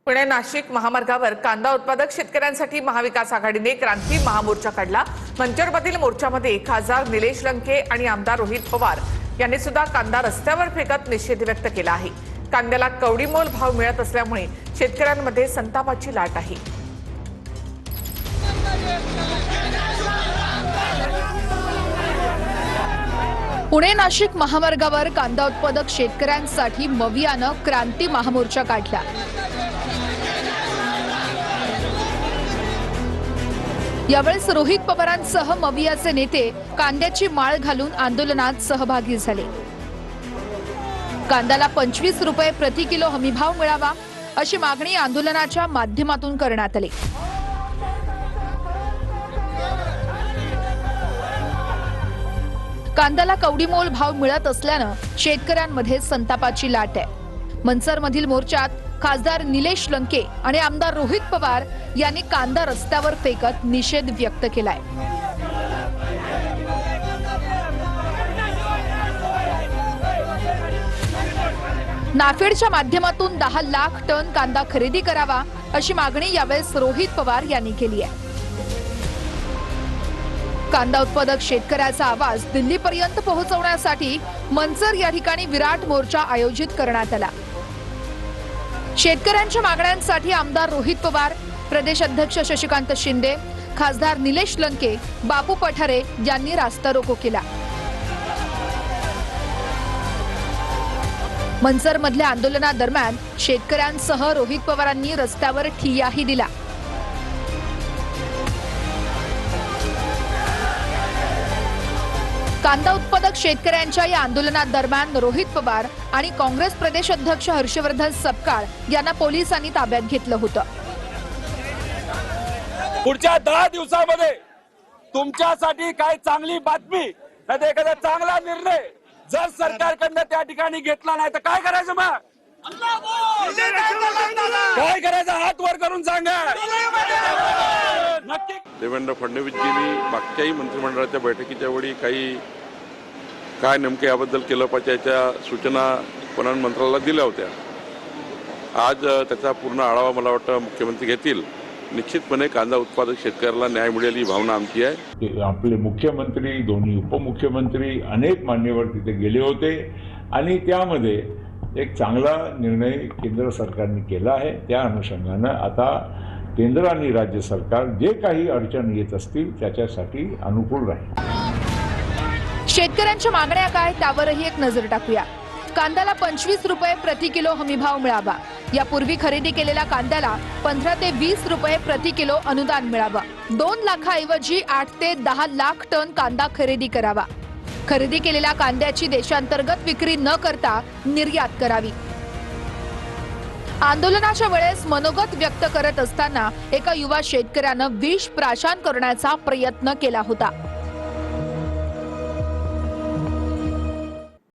पुणे नाशिक महामार्गावर कांदा उत्पादक शेतकऱ्यांसाठी महाविकास आघाडीने क्रांती महामोर्चा काढला। मंचरमधील मोर्चामध्ये खासदार निलेश लंके आणि आमदार रोहित पवार यांनी सुद्धा कांदा रस्त्यावर फेकत निषेध व्यक्त केला आहे। कांद्याला कवडीमोल भाव मिळत असल्यामुळे शेतकऱ्यांमध्ये संतापाची लाट आहे। पुणे नाशिक महामार्गावर कांदा उत्पादक शेतकऱ्यांसाठी मवियानं क्रांती महामोर्चा काढला। यावेळेस रोहित पवारांसह मवियाचे नेते कांद्याची माळ घालून आंदोलनात सहभागी झाले। कांद्याला 25 रुपये प्रति किलो हमीभाव मिळावा अशी मागणी आंदोलनाच्या माध्यमातून करण्यात आली। कांद्याला कवडीमोल भाव मिळत असल्यानं शेतकऱ्यांमध्ये संतापाची लाट आहे। मनसरमधील मोर्चात खासदार निलेश लंके आणि आमदार रोहित पवार यांनी कांदा रस्त्यावर फेकत निषेध व्यक्त केलाय। नाफेडच्या माध्यमातून 10 लाख टन कांदा खरेदी करावा अशी मागणी यावेळेस रोहित पवार यांनी केली आहे। कांदा उत्पादक शेतकऱ्याचा आवाज दिल्लीपर्यंत पोहोचवण्यासाठी मनसर या ठिकाणी विराट मोर्चा आयोजित करण्यात आला। शेतकऱ्यांच्या मागण्यांसाठी आमदार रोहित पवार, प्रदेश अध्यक्ष शशिकांत शिंदे, खासदार निलेश लंके, बापू पठारे यांनी रास्ता रोको केला। मनसर मधल्या आंदोलनादरम्यान शेतकऱ्यांसह रोहित पवारांनी रस्त्यावर ठिय्याही दिला। कांदा उत्पादक शेतकऱ्यांच्या या आंदोलनादरम्यान रोहित पवार आणि काँग्रेस प्रदेश अध्यक्ष हर्षवर्धन सपकाळ यांना पोलिसांनी ताब्यात घेतलं होतं। पुढच्या 10 दिवसांमध्ये तुमच्यासाठी काय चांगली बातमी नाही तर एखादा चांगला निर्णय जर सरकारकडनं त्या ठिकाणी घेतला नाही तर काय करायचं मग? काय करायचं? हात वर करून सांगा। नक्की देवेंद्र फडणवीसजींनी मागच्याही मंत्रिमंडळाच्या बैठकीच्या वेळी काय नेमके याबद्दल केलं पाहिजे याच्या सूचना पणन मंत्र्याला दिल्या होत्या। आज त्याचा पूर्ण आढावा मला वाटतं मुख्यमंत्री घेतील। निश्चितपणे कांदा उत्पादक शेतकऱ्याला न्याय मिळेल ही भावना आमची आहे। आपले मुख्यमंत्री, दोन्ही उपमुख्यमंत्री, अनेक मान्यवर तिथे गेले होते आणि त्यामध्ये एक चांगला निर्णय केंद्र सरकारने केला आहे। त्या अनुषंगाने आता केंद्र आणि राज्य सरकार जे काही अडचण येत असतील त्याच्यासाठी अनुकूल राहील। शेतकऱ्यांच्या मागण्या काय त्यावरही एक नजर टाकूया। कांद्याला 25 रुपये प्रति किलो हमीभाव मिळावा। यापूर्वी खरेदी केलेल्या कांद्याला 15 ते 20 रुपये प्रति किलो अनुदान मिळावं। 2 लाखाऐवजी 8 ते 10 लाख टन कांदा खरेदी करावा। खरेदी केलेल्या कांद्याची देशांतर्गत विक्री न करता निर्यात करावी। आंदोलनाच्या वेळेस मनोगत व्यक्त करत असताना एका युवा शेतकऱ्यानं विष प्राशन करण्याचा प्रयत्न केला होता।